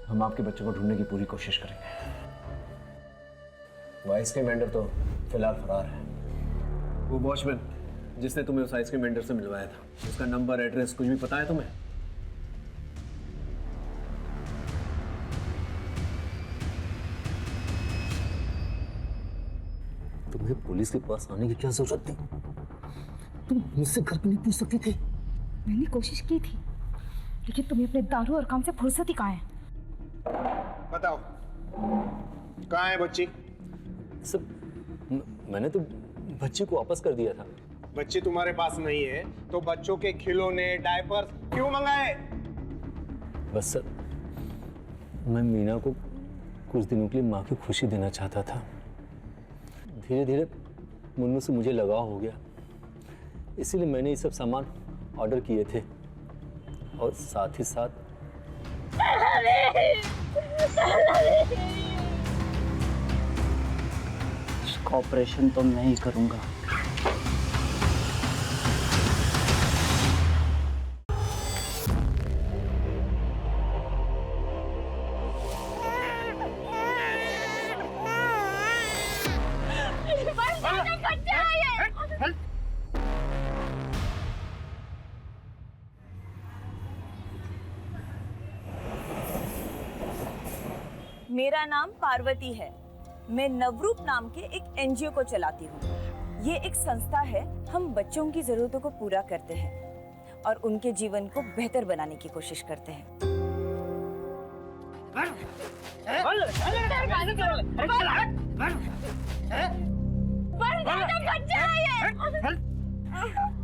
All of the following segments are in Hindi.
हम आपके बच्चे को ढूंढने की पूरी कोशिश करेंगे। वो आइसक्रीम वेंडर तो फिलहाल फरार है। वो वॉचमैन जिसने तुम्हें उस आइसक्रीम वेंडर से मिलवाया था, उसका नंबर, एड्रेस कुछ भी पता है तुम्हें? तुम्हें पुलिस के पास आने की क्या जरूरत थी? तुम मुझसे घर पे नहीं पूछ सकती थी? मैंने कोशिश की थी, लेकिन तुम्हें अपने दारू और काम से फुर्सत ही कहाँ है? बताओ कहाँ है बच्ची? सब मैंने तो बच्चे को वापस कर दिया था। बच्ची तुम्हारे पास नहीं है तो बच्चों के खिलौने, डायपर्स क्यों मंगाए? बस सर, मैं मीना को कुछ दिनों के लिए माँ की खुशी देना चाहता था। धीरे धीरे मुन्नू से मुझे लगाव हो गया, इसीलिए मैंने ये सब सामान ऑर्डर किए थे और साथ ही साथ इसका ऑपरेशन तो मैं ही करूंगा। मेरा नाम पार्वती है। मैं नवरूप नाम के एक एनजीओ को चलाती हूँ। ये एक संस्था है। हम बच्चों की जरूरतों को पूरा करते हैं और उनके जीवन को बेहतर बनाने की कोशिश करते हैं।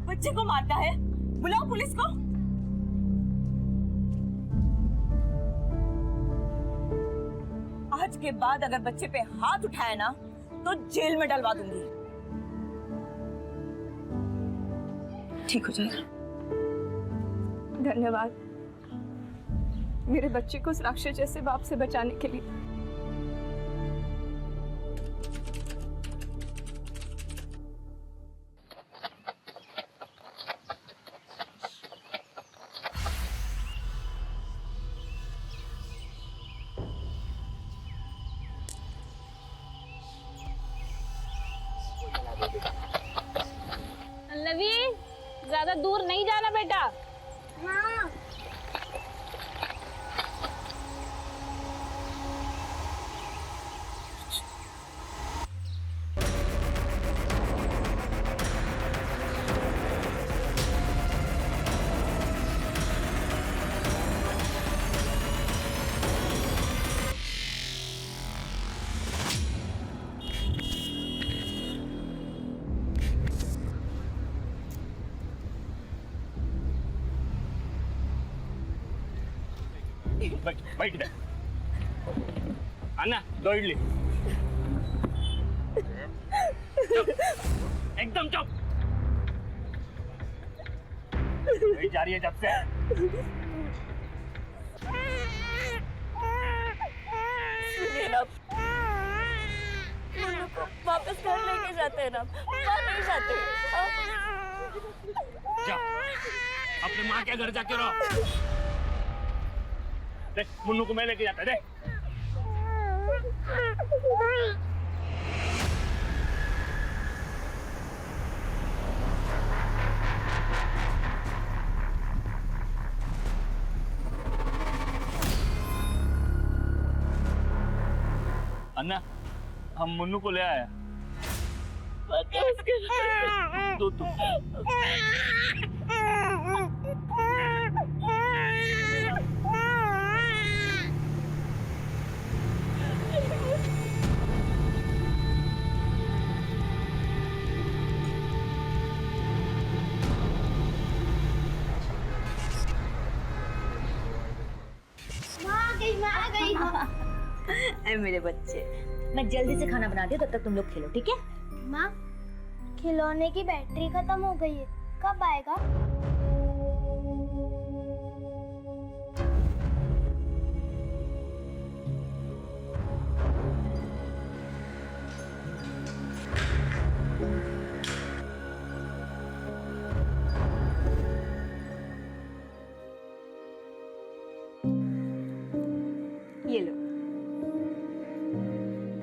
बच्चे को मारता है, बुलाओ पुलिस को। आज के बाद अगर बच्चे पे हाथ उठाया ना तो जेल में डलवा दूंगी। ठीक हो जाएगा। धन्यवाद मेरे बच्चे को उस राक्षस जैसे बाप से बचाने के लिए। पल्लवी, ज्यादा दूर नहीं जाना बेटा। हाँ। बैठ दे। अन्ना, 2 इडली। चुप, एकदम चुप। वही जा रही है जब से। सुनिए ना, मुन्नू को वापस घर लेके जाते हैं ना, वहाँ नहीं जाते। जा, अपने माँ के घर जाके रहो। देख, मुन्नू को मैं लेके जाता है, देख। अन्ना, हम मुन्नू को ले आया। दो तुम। ऐ मेरे बच्चे, मैं जल्दी से खाना बना दिया, तब तक तुम लोग खेलो, ठीक है? माँ, खिलौने की बैटरी खत्म हो गई है, कब आएगा?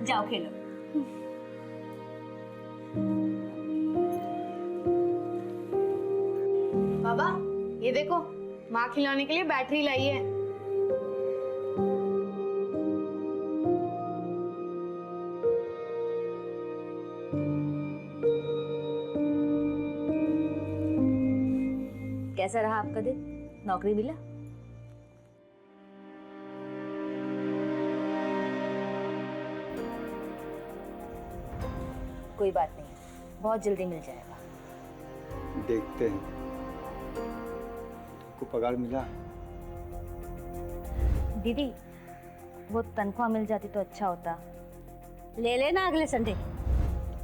जाओ खेलो। बाबा ये देखो, माँ खिलाने के लिए बैटरी लाई है। कैसा रहा आपका दिन? नौकरी मिला? कोई बात नहीं, बहुत जल्दी मिल जाएगा। देखते हैं। तुमको पगार मिला? दीदी वो तनख्वाह मिल जाती तो अच्छा होता। ले लेना अगले संडे।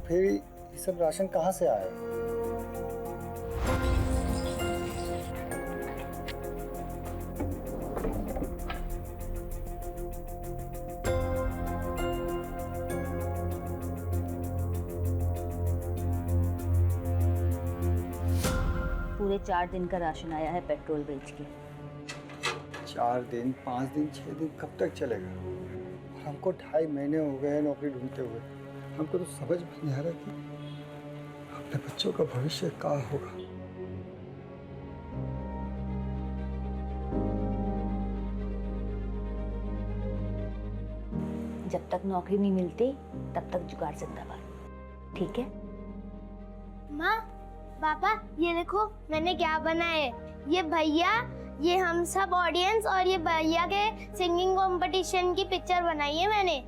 फिर ये सब राशन कहाँ से आया? पूरे 4 दिन का राशन आया है पेट्रोल बेच के। 4 दिन, 5 दिन, 6 दिन कब तक चलेगा? और हमको 2.5 महीने हो गए हैं नौकरी ढूंढते हुए। हमको तो समझ में नहीं आ रहा कि अपने बच्चों का भविष्य क्या होगा। जब तक नौकरी नहीं मिलती तब तक जुगाड़ जिंदाबाद, ठीक है? माँ, पापा ये देखो मैंने क्या बनाया है। ये भैया, ये हम सब ऑडियंस और ये भैया के सिंगिंग कंपटीशन की पिक्चर बनाई है मैंने।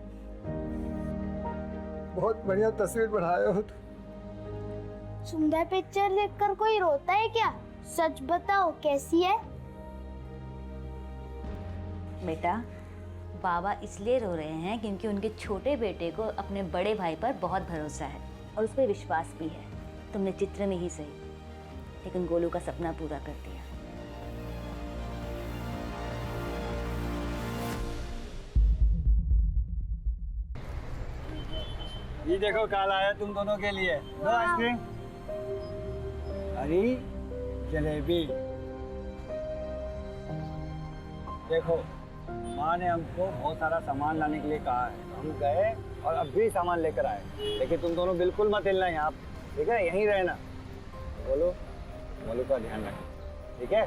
बहुत बढ़िया तस्वीर बनाए हो तुम। सुंदर पिक्चर देखकर कोई रोता है क्या? सच बताओ कैसी है? बेटा, बाबा इसलिए रो रहे हैं क्योंकि उनके छोटे बेटे को अपने बड़े भाई पर बहुत भरोसा है और उस पर विश्वास भी है। तुमने चित्र में ही सही, लेकिन गोलू का सपना पूरा कर दिया। ये देखो काल आया तुम दोनों के लिए। लो आइसक्रीम। अरे जलेबी। देखो माँ ने हमको बहुत सारा सामान लाने के लिए कहा है। हम गए और अब भी सामान लेकर आए, लेकिन तुम दोनों बिल्कुल मत हिलना यहाँ, ठीक है? यहीं रहना। बोलो, बोलो का ध्यान रखना, ठीक है?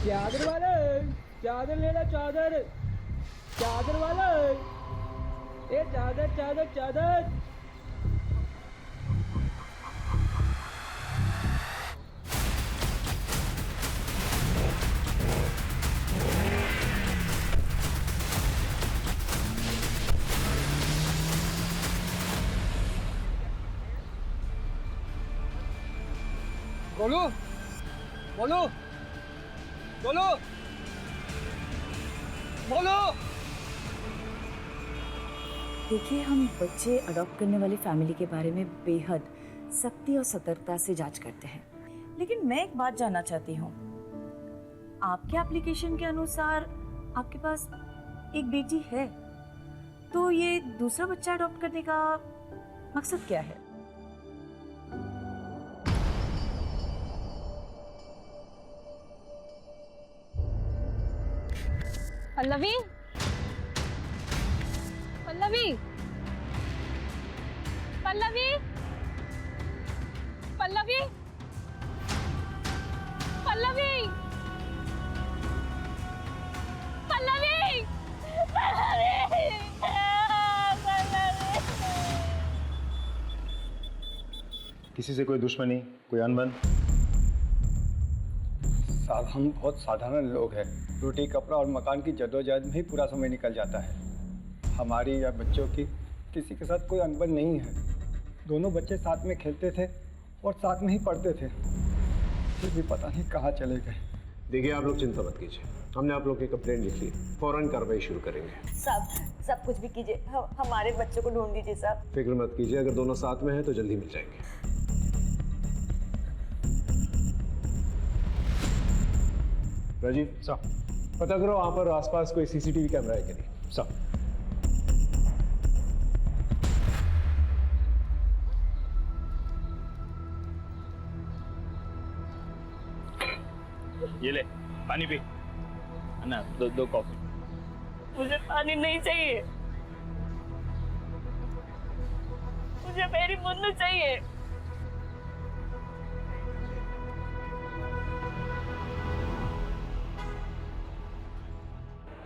चादर वाले, चादर ले लो, चादर। चादर वाले, ए चादर चादर चादर। बोलो, बोलो, बोलो, बोलो। देखिए, हम बच्चे अडॉप्ट करने वाली फैमिली के बारे में बेहद सख्ती और सतर्कता से जांच करते हैं, लेकिन मैं एक बात जानना चाहती हूँ। आपके एप्लीकेशन के अनुसार आपके पास एक बेटी है, तो ये दूसरा बच्चा अडॉप्ट करने का मकसद क्या है? पल्लवी, पल्लवी, पल्लवी, पल्लवी, पल्लवी, पल्लवी, किसी से कोई दुश्मनी, कोई अनबन? साहब हम बहुत साधारण लोग हैं। रोटी कपड़ा और मकान की जद्दोजहद में ही पूरा समय निकल जाता है। हमारी या बच्चों की किसी के साथ कोई अनबन नहीं है। दोनों बच्चे साथ में खेलते थे और साथ में ही पढ़ते थे, फिर भी पता नहीं कहाँ चले गए। देखिए, आप लोग चिंता मत कीजिए, हमने आप लोग की कंप्लेंट लिख ली, फौरन कार्रवाई शुरू करेंगे। सब कुछ भी कीजिए, हमारे बच्चों को ढूंढ दीजिए साहब। फिक्र मत कीजिए, अगर दोनों साथ में हैं तो जल्दी मिल जाएंगे। राजीव साहब, पता करो वहां पर आसपास कोई सीसीटीवी कैमरा है कि नहीं। सब ये ले पानी पी। अन्ना दो कॉफी। मुझे पानी नहीं चाहिए, मुझे मेरी मुन्नू चाहिए।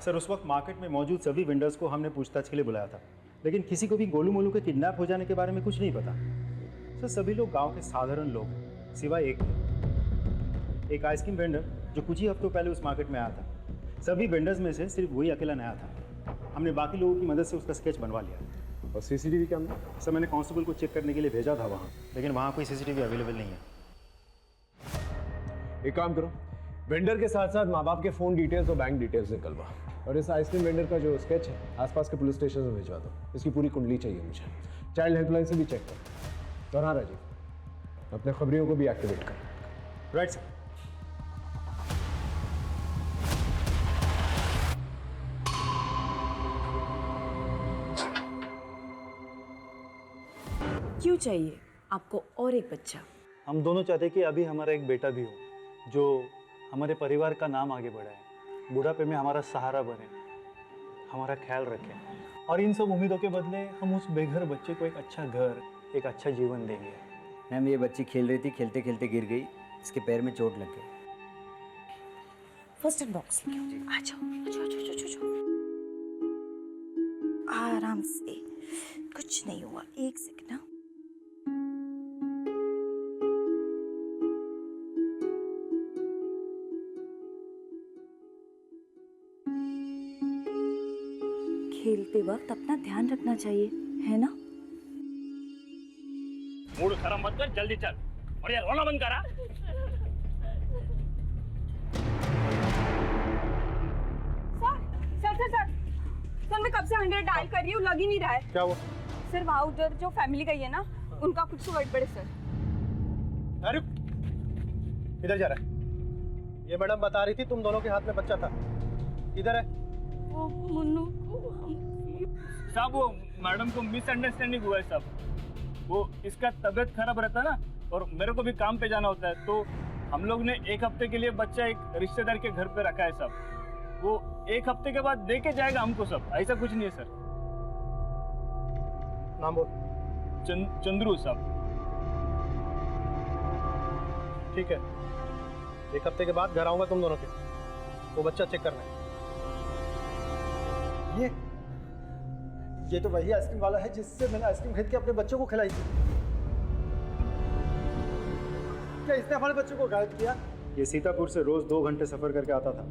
सर उस वक्त मार्केट में मौजूद सभी वेंडर्स को हमने पूछताछ के लिए बुलाया था, लेकिन किसी को भी गोलू मोलू के किडनैप हो जाने के बारे में कुछ नहीं पता। सर सभी लोग गांव के साधारण लोग हैं, सिवाय एक आइसक्रीम वेंडर जो कुछ ही हफ्तों पहले उस मार्केट में आया था। सभी वेंडर्स में से सिर्फ वही अकेला नया था। हमने बाकी लोगों की मदद से उसका स्केच बनवा लिया। और सीसीटीवी कैमरा? सर मैंने कांस्टेबल को चेक करने के लिए भेजा था वहाँ, लेकिन वहाँ कोई सीसीटीवी अवेलेबल नहीं है। एक काम करो, वेंडर के साथ साथ माँ बाप के फोन डिटेल्स और बैंक डिटेल्स निकलवा, और इस आइसक्रीम वेंडर का जो स्केच है आसपास के पुलिस स्टेशन में भिजवा दो। इसकी पूरी कुंडली चाहिए मुझे। चाइल्ड हेल्पलाइन से भी चेक करो। और हाँ राजीव, अपने खबरियों को भी एक्टिवेट करो। Right sir. क्यों चाहिए आपको और एक बच्चा? हम दोनों चाहते कि अभी हमारा एक बेटा भी हो जो हमारे परिवार का नाम आगे बढ़ाए, बुढ़ापे में हमारा सहारा बने, हमारा ख्याल रखे। और इन सब उम्मीदों के बदले हम उस बेघर बच्चे को एक अच्छा घर, एक अच्छा जीवन देंगे। मैम ये बच्ची खेल रही थी, खेलते खेलते गिर गई, इसके पैर में चोट लग गई। फर्स्ट एड बॉक्स लेके आओ। आ जाओ। आराम से, कुछ नहीं हुआ। एक सेकंड ना। खेलते वक्त अपना ध्यान रखना चाहिए, है ना? मूड खराब मत कर, जल्दी चल। और यार रोना बंद करा। सर मैं कब से 100 डायल कर रही हूँ, लग ही नहीं रहा है। क्या हुआ? सर वहाँ उधर जो फैमिली गई है ना, उनका कुछ तो गड़बड़ है सर। अरे इधर जा रहा है। ये मैडम बता रही थी तुम दोनों के हाथ में बच्चा था, किधर है? वो मुन्नू को साहब वो मैडम को मिसअंडरस्टैंडिंग हुआ है साहब। वो इसका तबीयत खराब रहता है ना, और मेरे को भी काम पे जाना होता है, तो हम लोग ने एक हफ्ते के लिए बच्चा एक रिश्तेदार के घर पे रखा है साहब। वो एक हफ्ते के बाद दे के जाएगा हमको सब, ऐसा कुछ नहीं है सर। नाम बोल। चंद्रू साहब। ठीक है, एक हफ्ते के बाद घर आऊंगा तुम दोनों के, वो बच्चा चेक करना है। ये तो वही आइसक्रीम वाला है जिससे मैंने आइसक्रीम खरीद के अपने बच्चों को खिलाई थी। क्या इसने हमारे बच्चों को गायब किया? ये सीतापुर से रोज 2 घंटे सफर करके आता था,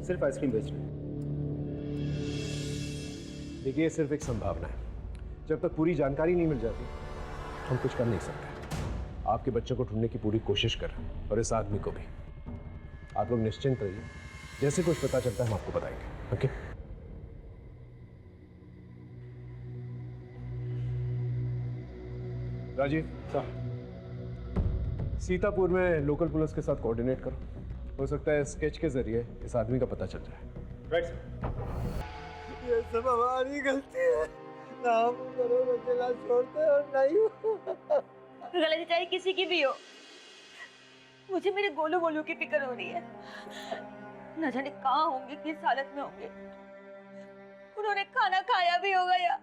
सिर्फ आइसक्रीम बेचने। देखिए, सिर्फ एक संभावना है। जब तक पूरी जानकारी नहीं मिल जाती हम कुछ कर नहीं सकते। आपके बच्चों को ढूंढने की पूरी कोशिश कर, और इस आदमी को भी। आप लोग निश्चिंत रहिए, जैसे कुछ पता चलता है हम आपको बताएंगे। ओके? राजीव साहब, सीतापुर में लोकल पुलिस के साथ कोऑर्डिनेट करो। हो सकता है स्केच के जरिए इस आदमी का पता चल जाए। Right sir. ये सब हमारी गलती है ना, हम दोनों को अकेला छोड़ते और नहीं। गलती चाहे किसी की भी हो, मुझे मेरे गोलू गोलू की फिक्र हो रही है। न जाने कहाँ होंगे, किस हालत में होंगे। उन्होंने खाना खाया भी होगा या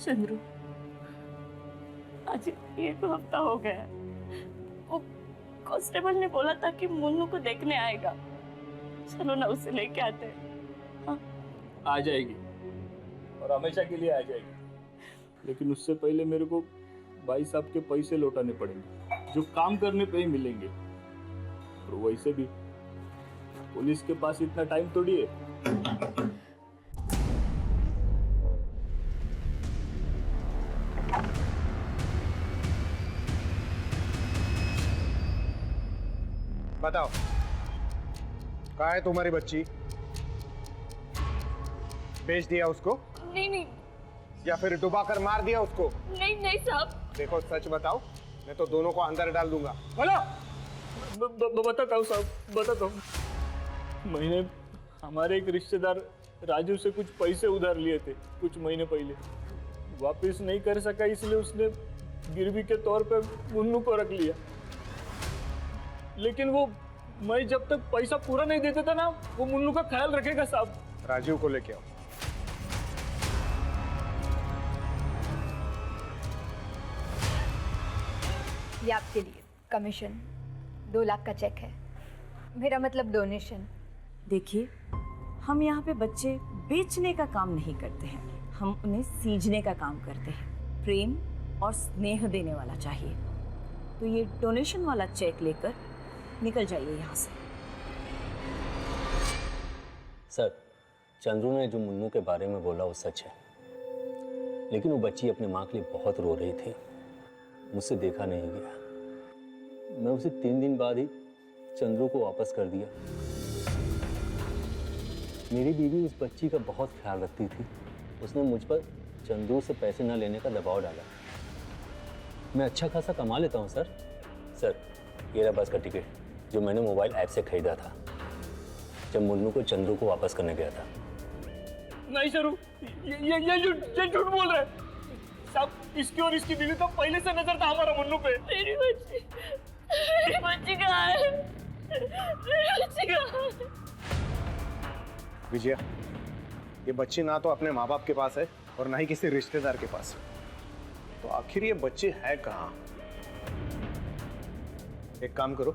चंद्रू, आज 1 हफ्ता हो गया। वो कांस्टेबल ने बोला था कि मुन्नू को देखने आएगा। चलो ना उसे लेके आते हैं। हाँ? आ जाएगी, और हमेशा के लिए आ जाएगी। लेकिन उससे पहले मेरे को भाई साहब के पैसे लौटाने पड़ेंगे, जो काम करने पे ही मिलेंगे। और वैसे भी पुलिस के पास इतना टाइम थोड़ी है। बताओ, कहाँ है तुम्हारी बच्ची? बेच दिया उसको? नहीं नहीं या फिर डुबा कर मार दिया उसको? नहीं नहीं साहब। देखो सच बताओ, मैं तो दोनों को अंदर डाल दूंगा। बोलो। बताता हूँ साहब, बताता हूँ। मैंने हमारे एक रिश्तेदार राजू से कुछ पैसे उधार लिए थे कुछ महीने पहले, वापस नहीं कर सका, इसलिए उसने गिरवी के तौर पे मुन्नू को रख लिया। लेकिन वो मैं जब तक पैसा पूरा नहीं देता था ना, वो मुन्नू का ख्याल रखेगा साहब। राजू को लेके आओ। ये आपके लिए कमीशन 2 लाख का चेक है, मेरा मतलब डोनेशन। देखिए, हम यहाँ पे बच्चे बेचने का काम नहीं करते हैं, हम उन्हें सींचने का काम करते हैं। प्रेम और स्नेह देने वाला चाहिए। तो ये डोनेशन वाला चेक लेकर निकल जाइए यहाँ से। सर, चंद्रू ने जो मुन्नू के बारे में बोला वो सच है, लेकिन वो बच्ची अपनी माँ के लिए बहुत रो रही थी, मुझसे देखा नहीं गया। मैं उसे 3 दिन बाद ही चंद्रू को वापस कर दिया। मेरी बीवी उस बच्ची का बहुत ख्याल रखती थी, उसने मुझ पर चंद्रू से पैसे न लेने का दबाव डाला। मैं अच्छा खासा कमा लेता हूँ सर। सर, ये रहा बस का टिकट जो मैंने मोबाइल ऐप से खरीदा था जब मुन्नू को चंद्रू को वापस करने गया था। नहीं सरू, ये झूठ बोल रहा है साहब। इसकी और इसकी बीवी का पहले से नजर था हमारा मुन्नू पे। मेरी बच्ची कहाँ है? मेरी बच्ची कहाँ है? विजया, ये बच्ची ना तो अपने माँ बाप के पास है और ना ही किसी रिश्तेदार के पास, तो आखिर ये बच्ची है कहाँ? एक काम करो,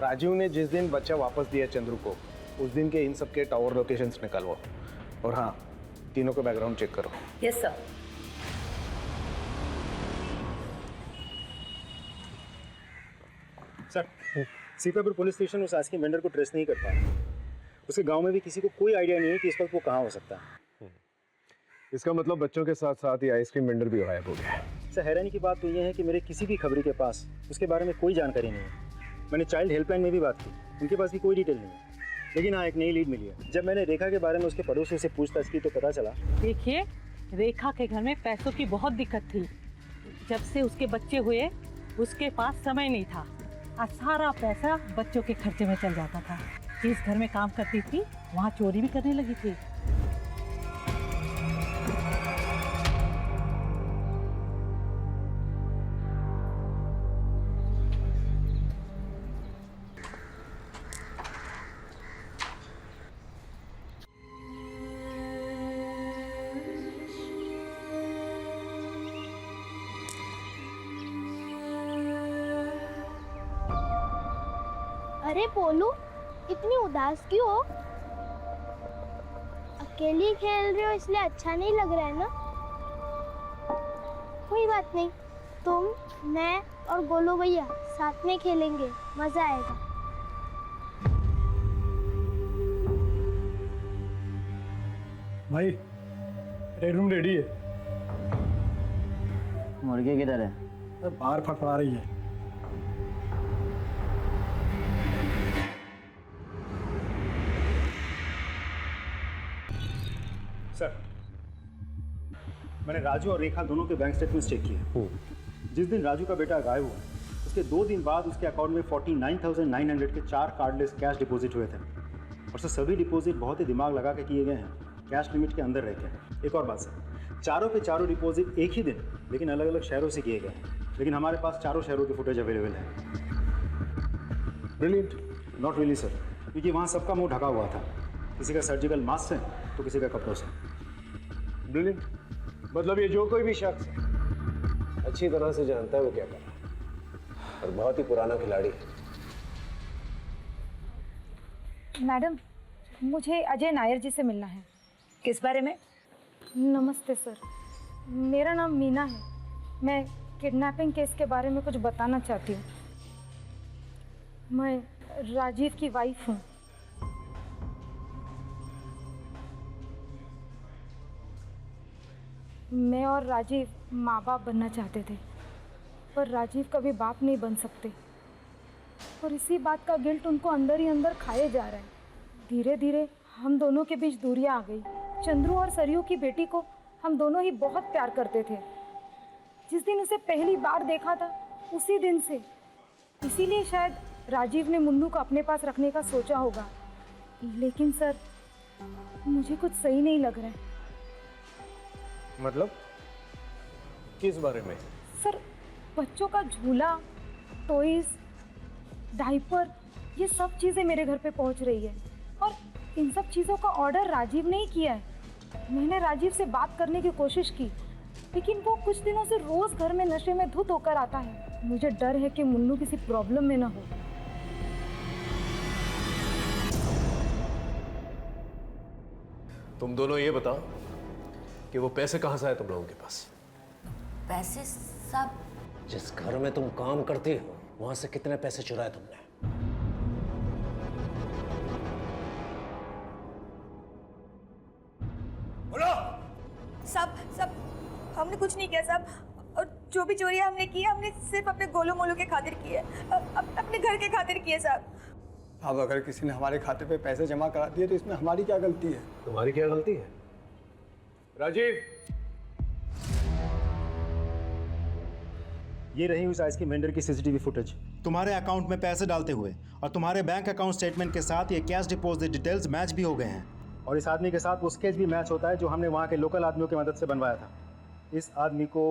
राजीव ने जिस दिन बच्चा वापस दिया चंद्रू को, उस दिन के इन सब के टावर लोकेशंस निकालो, और हाँ, तीनों का बैकग्राउंड चेक करो। Yes sir. Sir, Sitapur police station उस आइसक्रीम वेंडर को ट्रेस नहीं कर पाया। उसके गांव में भी किसी को कोई आइडिया नहीं है कि इस वक्त वो कहाँ हो सकता है। इसका मतलब बच्चों के साथ साथ ही आइसक्रीम वेंडर भी गायब हो गया। सर, हैरानी की बात तो ये है कि मेरे किसी भी खबरी के पास उसके बारे में कोई जानकारी नहीं है। मैंने चाइल्ड हेल्पलाइन में भी बात की, उनके पास भी कोई डिटेल नहीं है। लेकिन हाँ, एक नई लीड मिली है। जब मैंने रेखा के बारे में उसके पड़ोसियों से पूछताछ की तो पता चला। देखिए, रेखा के घर में पैसों की बहुत दिक्कत थी। जब से उसके बच्चे हुए उसके पास समय नहीं था और सारा पैसा बच्चों के खर्चे में चल जाता था। जिस घर में काम करती थी वहाँ चोरी भी करने लगी थी। अरे पोलू, इतनी उदास क्यों हो? अकेली खेल रहे हो इसलिए अच्छा नहीं लग रहा है ना? कोई बात नहीं, तुम, मैं और गोलू भैया साथ में खेलेंगे, मजा आएगा। भाई, रेड रूम रेडी है। मुर्गी किधर है? बाहर फटफड़ा रही है। सर, मैंने राजू और रेखा दोनों के बैंक स्टेटमेंट्स चेक किए। जिस दिन राजू का बेटा गायब हुआ, उसके 2 दिन बाद उसके अकाउंट में 49,900 के 4 कार्डलेस कैश डिपॉजिट हुए थे। और सर, सभी डिपॉजिट बहुत ही दिमाग लगा के किए गए हैं, कैश लिमिट के अंदर रहकर। एक और बात सर, चारों के चारों डिपॉजिट एक ही दिन लेकिन अलग अलग शहरों से किए गए हैं, लेकिन हमारे पास चारों शहरों के फुटेज अवेलेबल है। ब्रिलियंट। नॉट रियली सर, क्योंकि वहाँ सबका मुंह ढका हुआ था, किसी का सर्जिकल मास्क से तो किसी का कपड़ों से। ब्रिलियंट, मतलब ये जो कोई भी शख्स है अच्छी तरह से जानता है वो क्या कर रहा है और बहुत ही पुराना खिलाड़ी है। मैडम, मुझे अजय नायर जी से मिलना है। किस बारे में? नमस्ते सर, मेरा नाम मीना है। मैं किडनैपिंग केस के बारे में कुछ बताना चाहती हूँ। मैं राजीव की वाइफ हूँ। मैं और राजीव माँ बाप बनना चाहते थे, पर राजीव कभी बाप नहीं बन सकते। और इसी बात का गिल्ट उनको अंदर ही अंदर खाए जा रहा है। धीरे धीरे हम दोनों के बीच दूरियां आ गई। चंद्रू और सरयू की बेटी को हम दोनों ही बहुत प्यार करते थे। जिस दिन उसे पहली बार देखा था उसी दिन से, इसीलिए शायद राजीव ने मुन्नू को अपने पास रखने का सोचा होगा। लेकिन सर, मुझे कुछ सही नहीं लग रहा है। मतलब किस बारे में? सर, बच्चों का झूला, टॉयज, डायपर, ये सब चीज़ें मेरे घर पे पहुंच रही है और इन सब चीज़ों का ऑर्डर राजीव ने ही किया है। मैंने राजीव से बात करने की कोशिश की, लेकिन वो कुछ दिनों से रोज घर में नशे में धुत होकर आता है। मुझे डर है कि मुन्नू किसी प्रॉब्लम में ना हो। तुम दोनों ये बताओ कि वो पैसे कहाँ से आए तुम लोगों के पास? पैसे सब जिस घर में तुम काम करती हो वहां से कितने पैसे चुराए तुमने? बोलो। सब हमने कुछ नहीं किया साहब, और जो भी चोरी हमने की हमने सिर्फ अपने गोलू मोलू के खातिर की है, अपने घर के खातिर की है साहब। अब अगर किसी ने हमारे खाते पे पैसे जमा करा दिए तो इसमें हमारी क्या गलती है? तुम्हारी क्या गलती है? राजीव, ये रही उस आइसक्रीम वेंडर की सीसीटीवी फुटेज। तुम्हारे अकाउंट में पैसे डालते हुए और तुम्हारे बैंक अकाउंट स्टेटमेंट के साथ ये कैश डिपॉजिट डिटेल्स मैच भी हो गए हैं। और इस आदमी के साथ वो स्केच भी मैच होता है जो हमने वहाँ के लोकल आदमियों की मदद से बनवाया था। इस आदमी को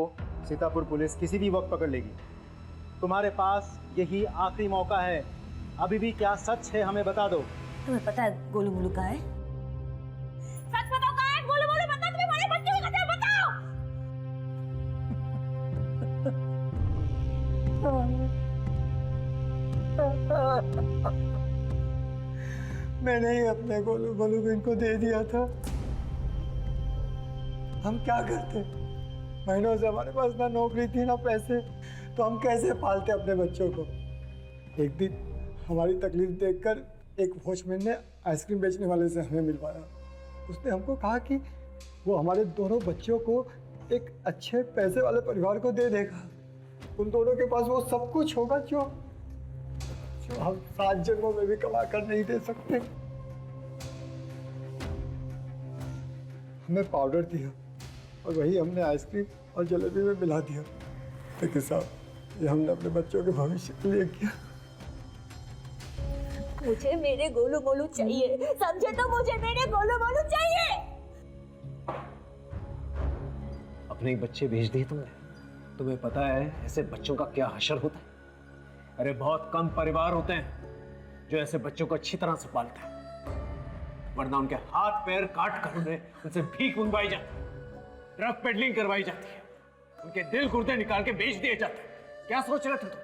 सीतापुर पुलिस किसी भी वक्त पकड़ लेगी। तुम्हारे पास यही आखिरी मौका है। अभी भी क्या सच है हमें बता दो। तुम्हें पता है गोलू मोलू कहाँ है? सच बताओ कहाँ है गोलू मोलू? बताओ, तुम्हें हमारे बच्चों की कथा बताओ। मैंने ही अपने गोलू मोलू को इनको दे दिया था। हम क्या करते? महीनों से हमारे पास ना नौकरी थी ना पैसे, तो हम कैसे पालते अपने बच्चों को? एक दिन हमारी तकलीफ देखकर एक वॉचमैन ने आइसक्रीम बेचने वाले से हमें मिलवाया। उसने हमको कहा कि वो हमारे दोनों बच्चों को एक अच्छे पैसे वाले परिवार को दे देगा। उन दोनों के पास वो सब कुछ होगा जो हम 7 जन्मों में भी कमा कर नहीं दे सकते। हमें पाउडर दिया और वही हमने आइसक्रीम और जलेबी में मिला दिया। लेकिन साहब, ये हमने अपने बच्चों के भविष्य के लिए किया। मुझे मेरे गोलू मोलू चाहिए, समझे? तो मुझे मेरे गोलू मोलू चाहिए। अपने बच्चे भेज दिए तुमने? तुम्हें पता है ऐसे बच्चों का क्या हशर होता है? अरे बहुत कम परिवार होते हैं जो ऐसे बच्चों को अच्छी तरह से पालते हैं, वरना उनके हाथ पैर काट कर उनसे भीख मंगवाई जाती है, ड्रग पेडलिंग करवाई जाती है, उनके दिल गुर्दे निकाल के बेच दिए जाते हैं। क्या सोच रहे थे तुम?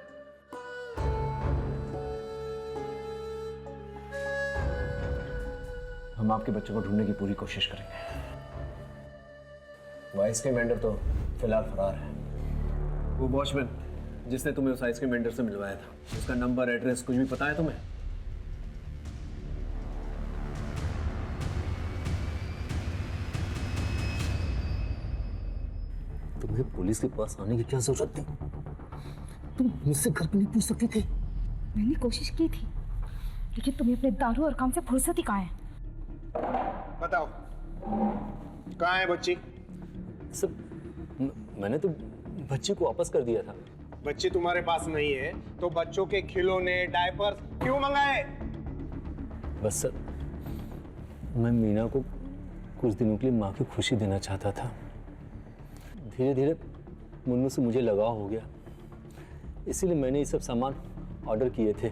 हम आपके बच्चों को ढूंढने की पूरी कोशिश करेंगे। वो आइसक्रीम वेंडर तो फिलहाल फरार है। वो वॉचमैन जिसने तुम्हें उस आइसक्रीम वेंडर से मिलवाया था, उसका नंबर, एड्रेस कुछ भी पता है तुम्हें? तुम्हें पुलिस के पास आने की क्या जरूरत थी? तुम मुझसे घर पे नहीं पूछ सकती थी? मैंने कोशिश की थी, लेकिन तुम्हें अपने दारू और काम से फुर्सत ही कहाँ है? बताओ कहाँ है बच्ची? सब मैंने तो बच्ची को वापस कर दिया था। बच्ची तुम्हारे पास नहीं है तो बच्चों के खिलौने, डायपर क्यों मंगाए? बस सर, मैं मीना को कुछ दिनों के लिए माँ की खुशी देना चाहता था। धीरे धीरे मुन्नू से मुझे लगाव हो गया, इसीलिए मैंने ये सब सामान ऑर्डर किए थे।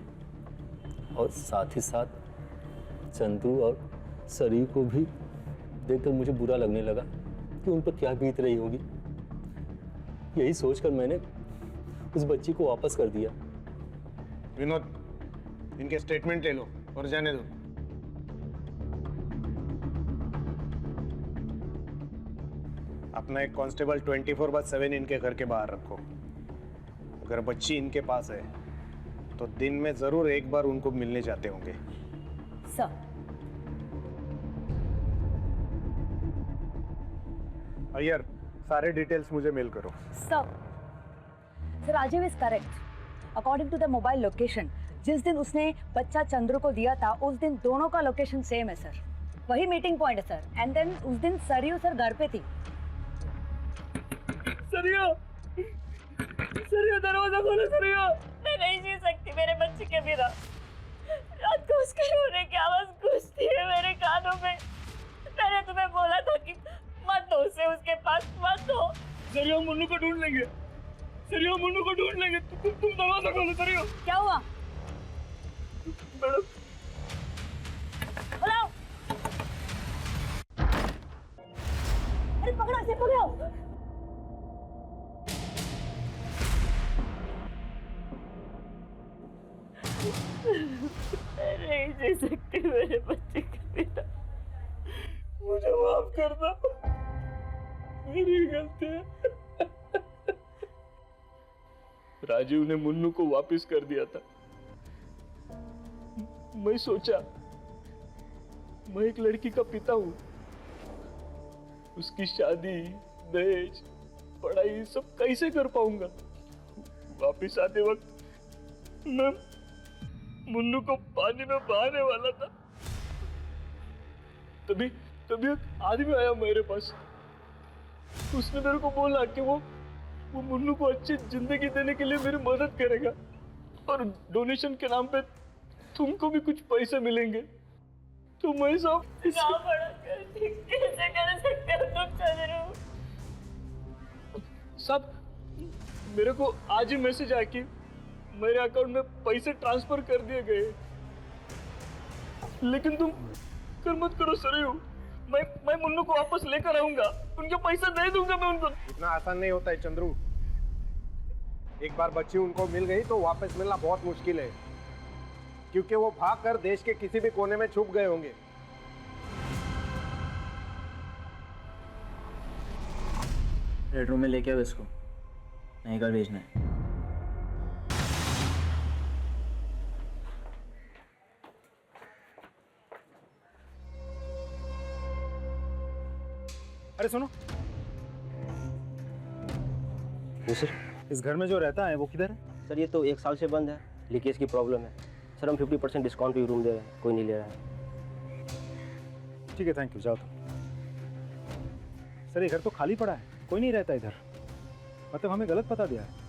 और साथ ही साथ चंद्रू और सरी को भी देखकर मुझे बुरा लगने लगा कि उन पर क्या बीत रही होगी। यही सोचकर मैंने उस बच्ची को वापस कर दिया। विनोद, इनके स्टेटमेंट ले लो और जाने दो। अपना एक कांस्टेबल 24/7 इनके घर के बाहर रखो। अगर बच्ची इनके पास है तो दिन में जरूर एक बार उनको मिलने जाते होंगे। सर, अय्यर, सारे डिटेल्स मुझे मेल करो। Sir, Rajiv is correct. According to the mobile location, जिस दिन उसने बच्चा चंद्र को दिया था उस दिन दोनों का लोकेशन सेम है सर, वही मीटिंग पॉइंट है सर। एंड देन उस दिन सरयू सर घर पे थी। सरयू, सरयू दरवाजा खोलो सरयू। मैं नहीं जी सकती मेरे बच्चे के बिना। रात को उसके रोने की आवाज गूंजती है मेरे कानों में। मैंने तुम्हें बोला था कि मत दो उसे उसके पास, मत दो। सरयू मुन्नू को ढूंढ लेंगे, सरयू मुन्नू को ढूंढ लेंगे। तुम दरवाजा खोलो सरयू। क्या हुआ? मैडम बुलाओ। अरे पकड़ो इसे, पकड़ो। नहीं जी सकती मेरे बच्चे के बिना। मुझे माफ कर दो, मेरी गलती है। राजीव ने मुन्नू को वापस कर दिया था। मैं सोचा मैं एक लड़की का पिता हूँ, उसकी शादी, दहेज, पढ़ाई सब कैसे कर पाऊंगा। वापस आते वक्त मैं मुन्नू को पानी में बहाने वाला था, तभी एक आदमी आया मेरे पास। उसने मेरे को बोला कि वो मुन्नू को अच्छी जिंदगी देने के लिए मेरी मदद करेगा और डोनेशन के नाम पे तुमको भी कुछ पैसे मिलेंगे। तो मैं सब कैसे कर सकते हो तुम चंद्रू? सब मेरे को आज ही मैसेज आया कि मेरे अकाउंट में पैसे ट्रांसफर कर दिए गए। लेकिन तुम कर मत करो सरयू, मैं मुन्नू को वापस लेकर आऊंगा, उनके पैसे दे दूंगा मैं उनको। इतना आसान नहीं होता है चंद्रू। एक बार बच्ची उनको मिल गई तो वापस मिलना बहुत मुश्किल है, क्योंकि वो भागकर देश के किसी भी कोने में छुप गए होंगे। बेडरूम में लेके आओ इसको, नहीं कर भेजना है। अरे सुनो। जी सर। इस घर में जो रहता है वो किधर है? सर ये तो 1 साल से बंद है, लीकेज की प्रॉब्लम है। सर हम 50% डिस्काउंट पे रूम दे रहे हैं, कोई नहीं ले रहा है। ठीक है, थैंक यू, जाओ तुम। सर ये घर तो खाली पड़ा है, कोई नहीं रहता इधर। मतलब हमें गलत पता दिया है।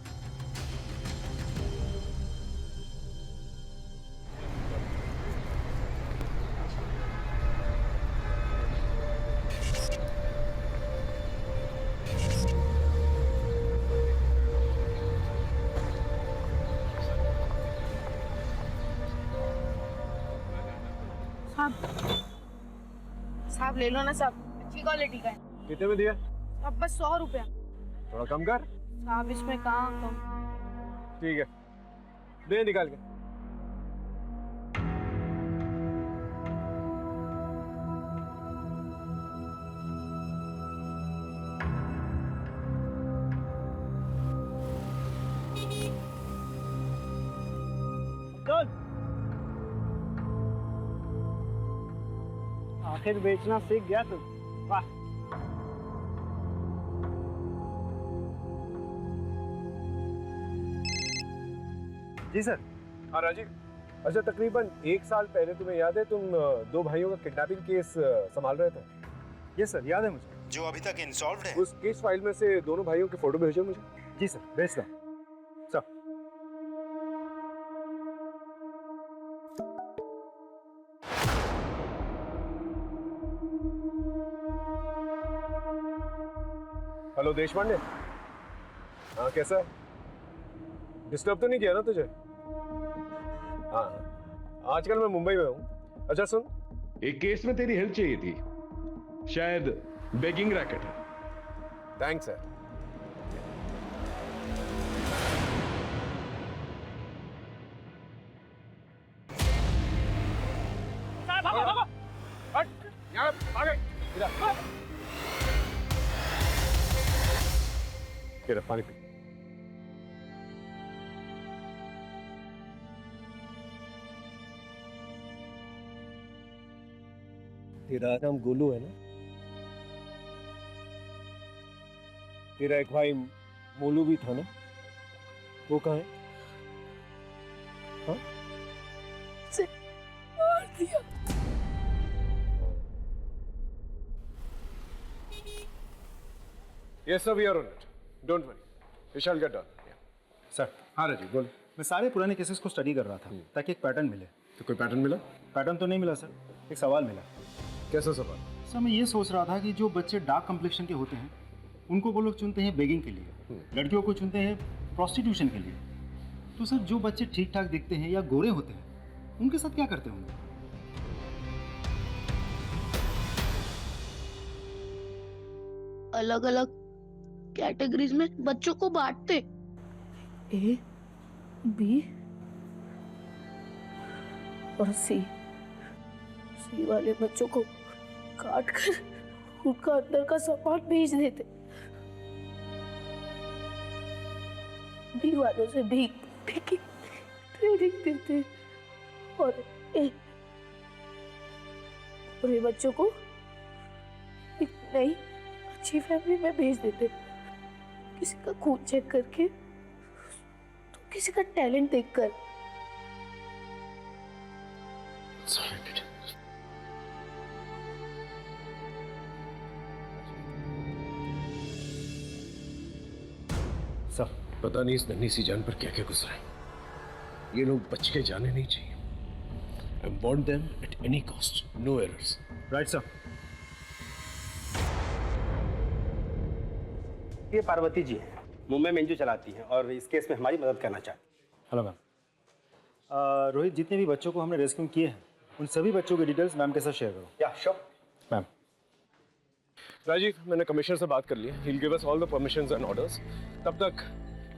साहब ले लो ना साहब, अच्छी क्वालिटी का है। कितने में दिया? अब बस 100 रुपया। थोड़ा कम कर। साहब इसमें कहाँ कम? ठीक है, दे निकाल के। आखिर बेचना सीख गया तू, वाह। जी सर। हाँ राजीव, अच्छा तकरीबन 1 साल पहले तुम्हें याद है तुम 2 भाइयों का किडनैपिंग केस संभाल रहे थे? ये सर याद है मुझे। जो अभी तक इनसॉल्व्ड है। उस केस फाइल में से दोनों भाइयों के फोटो भेजो मुझे। जी सर, भेजता हूँ। Sir hello Deshpande. हाँ कैसा है? डिस्टर्ब तो नहीं किया ना तुझे? हाँ आजकल मैं मुंबई में हूँ। अच्छा सुन, एक केस में तेरी हेल्प चाहिए थी, शायद बेगिंग रैकेट है। Thanks sir. पानी पी। तेरा नाम गोलू है ना? तेरा एक भाई मोलू भी था ना? वो कहाँ है? हाँ? दिया। Yes, sir, we are on it. Don't worry. We shall get done. Sir हाँ राजीव बोल। मैं सारे पुराने केसेस को स्टडी कर रहा था ताकि एक पैटर्न मिले। तो कोई पैटर्न मिला? पैटर्न तो नहीं मिला सर, एक सवाल मिला। कैसा सवाल? सर मैं ये सोच रहा था कि जो बच्चे डार्क कम्प्लेक्शन के होते हैं उनको वो लोग चुनते हैं बेगिंग के लिए, लड़कियों को चुनते हैं प्रोस्टिट्यूशन के लिए। तो सर जो बच्चे ठीक ठाक दिखते हैं या गोरे होते हैं उनके साथ क्या करते होंगे? अलग अलग कैटेगरीज में बच्चों को बांटते, ए, बी और सी। सी वाले बच्चों को काट कर उनका अंदर का सामान भेज देते, बी वालों से भीख ट्रेनिंग देते और पूरे बच्चों को एक नई अच्छी फैमिली में भेज देते, किसी का खून चेक करके तो किसी का टैलेंट देखकर। सब पता नहीं इस नन्ही सी जान पर क्या क्या गुजरा है। ये लोग बच के जाने नहीं चाहिए। I want them at any cost, no errors. Right sir. ये पार्वती जी है, मुंबई में एनजीओ चलाती हैं और इस केस में हमारी मदद करना चाहती हैं। Hello ma'am. रोहित, जितने भी बच्चों को हमने रेस्क्यू किए हैं उन सभी बच्चों की डिटेल्स मैम के साथ शेयर करो। या श्योर मैम। राजीव, मैंने कमिश्नर से बात कर ली है। He'll give us all the permissions and orders. तब तक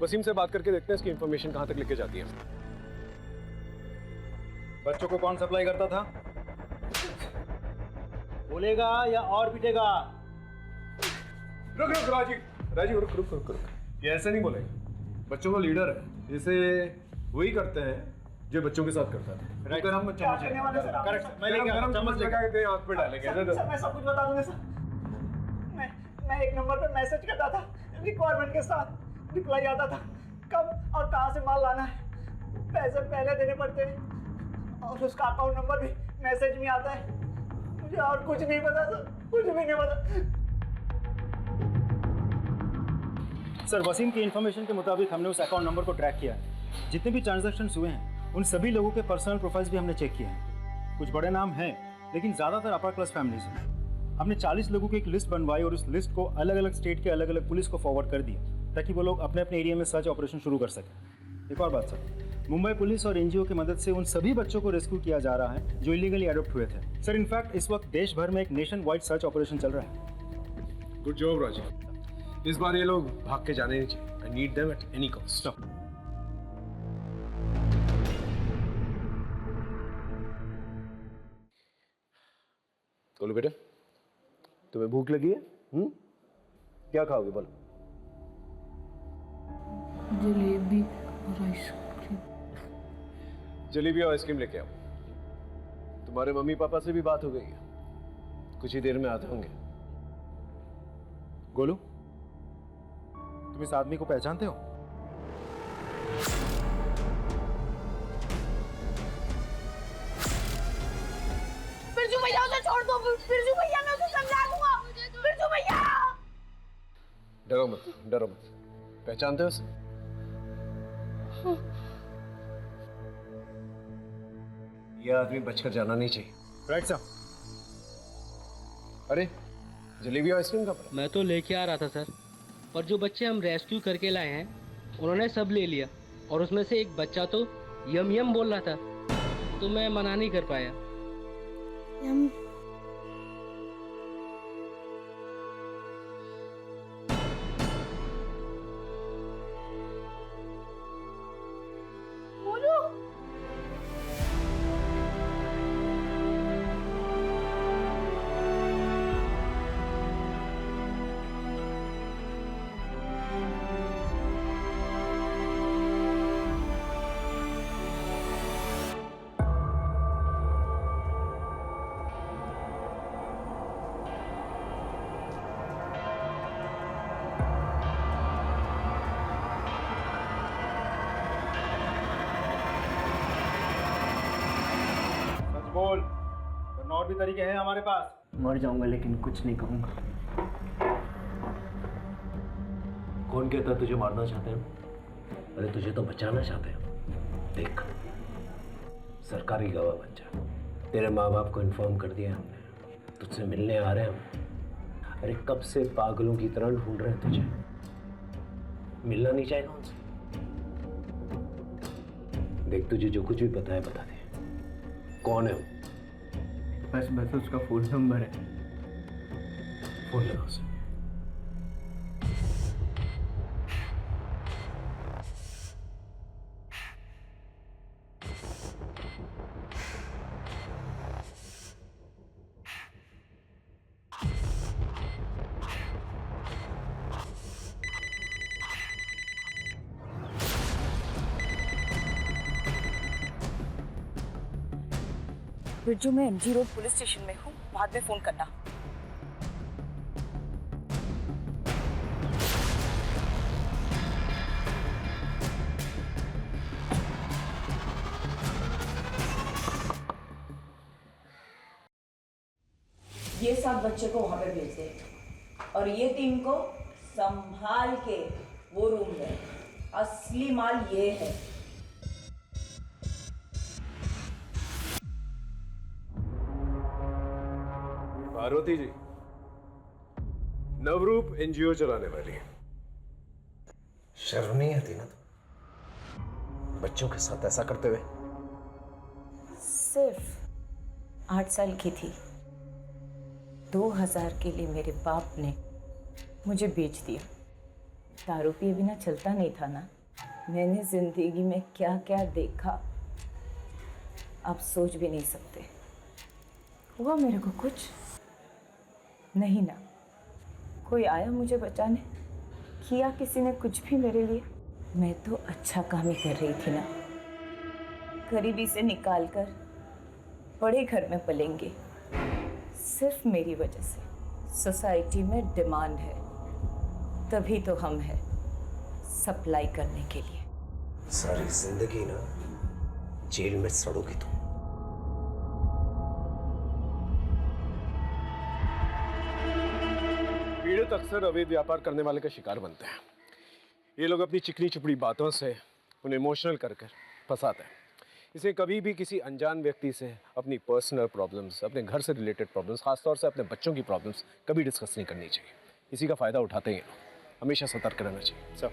वसीम से बात करके देखते हैं इसकी इंफॉर्मेशन कहाँ तक लेके जाती है। बच्चों को कौन सप्लाई करता था? बोलेगा या और पीटेगा? रुक राजीव रुक रुक रुक रुक। ये ऐसे नहीं बोलेगा। बच्चों का लीडर है, जिसे वही करते हैं जो बच्चों के साथ करता था। अगर हम चम्मच करेक्ट, मैं लेके आता हूं, चम्मच लगा के आंख पे डालेंगे। सर मैं सब कुछ बता दूंगा सर। मैं एक नंबर पे मैसेज करता था, रिक्वायरमेंट के साथ रिप्लाई आता था, कब और कहाँ से माल लाना है, पैसे पहले देने पड़ते हैं और उसका अकाउंट नंबर भी मैसेज में आता है। मुझे और कुछ नहीं पता सर, कुछ भी नहीं पता। सर वसीम की इन्फॉर्मेशन के मुताबिक हमने उस अकाउंट नंबर को ट्रैक किया है। जितने भी ट्रांजैक्शंस हुए हैं उन सभी लोगों के पर्सनल प्रोफाइल्स भी हमने चेक किए हैं। कुछ बड़े नाम हैं लेकिन ज़्यादातर अपर क्लास फैमिलीज हैं। हमने 40 लोगों की एक लिस्ट बनवाई और उस लिस्ट को अलग अलग स्टेट के अलग अलग पुलिस को फॉरवर्ड कर दिया ताकि वो लोग अपने अपने एरिया में सर्च ऑपरेशन शुरू कर सकें। एक और बात सर, मुंबई पुलिस और एनजीओ की मदद से उन सभी बच्चों को रेस्क्यू किया जा रहा है जो इलीगली अडॉप्ट हुए थे। सर इनफैक्ट इस वक्त देश भर में एक नेशन वाइड सर्च ऑपरेशन चल रहा है। Good job Rajiv. इस बार ये लोग भाग के जाने नहीं चाहिए। I need them at any cost. बोलो बेटा, तुम्हें भूख लगी है? क्या खाओगे बोलो? जलेबी और आइसक्रीम। जलेबी और आइसक्रीम लेके आओ। तुम्हारे मम्मी पापा से भी बात हो गई है, कुछ ही देर में आते होंगे। गोलू, तुम इस आदमी को पहचानते हो? बिरजू भैया उसे छोड़ दो, बिरजू भैया मैं उसे समझा दूंगा। बिरजू भैया! डरो मत, डरो मत। पहचानते हो उसे? ये आदमी बचकर जाना नहीं चाहिए। Right sir. अरे जलेबी और आइसक्रीम का पड़ा? मैं तो लेके आ रहा था सर, और जो बच्चे हम रेस्क्यू करके लाए हैं उन्होंने सब ले लिया और उसमें से एक बच्चा तो यम यम बोल रहा था, तो मैं मना नहीं कर पाया। यम तरीके हैं हमारे पास। मर जाऊंगा लेकिन कुछ नहीं कहूंगा। कौन कहता तुझे मारना चाहते हैं? अरे तुझे तो बचाना चाहते हैं। देख, सरकारी गवाह बन जा। तेरे माँ बाप को इन्फॉर्म कर दिया हमने, तुझसे मिलने आ रहे हैं हम। अरे कब से पागलों की तरह ढूंढ रहे हैं तुझे। मिलना नहीं चाहेगा उनसे? देख, तुझे जो कुछ भी पता है बता दे। कौन है वो? बस उसका फोन नंबर है। फोन लगा उसे। बिरजू, मैं MG रोड पुलिस स्टेशन में हूँ, बाद में फोन करना। ये 7 बच्चे को वहां पे भेज दे और ये टीम को संभाल के वो रूम में। असली माल ये है। पार्वती जी, नवरूप NGO चलाने वाली है। शर्म नहीं आती ना बच्चों के साथ ऐसा करते हुए? सिर्फ 8 साल की थी, 2000 के लिए मेरे बाप ने मुझे बेच दिया। दारू पिए बिना चलता नहीं था ना। मैंने जिंदगी में क्या क्या देखा आप सोच भी नहीं सकते। हुआ मेरे को कुछ नहीं ना। कोई आया मुझे बचाने? किया किसी ने कुछ भी मेरे लिए? मैं तो अच्छा काम ही कर रही थी ना। गरीबी से निकाल कर बड़े घर में पलेंगे सिर्फ मेरी वजह से। सोसाइटी में डिमांड है, तभी तो हम हैं सप्लाई करने के लिए। सारी जिंदगी ना जेल में सड़ोगी तुम। पीड़ित अक्सर अवैध व्यापार करने वाले का शिकार बनते हैं। ये लोग अपनी चिकनी चुपड़ी बातों से उन्हें इमोशनल कर फंसाते हैं। इसे कभी भी किसी अनजान व्यक्ति से अपनी पर्सनल प्रॉब्लम्स, अपने घर से रिलेटेड प्रॉब्लम्स, खासतौर से अपने बच्चों की प्रॉब्लम्स कभी डिस्कस नहीं करनी चाहिए। इसी का फायदा उठाते हैं ये लोग। हमेशा सतर्क रहना चाहिए। सब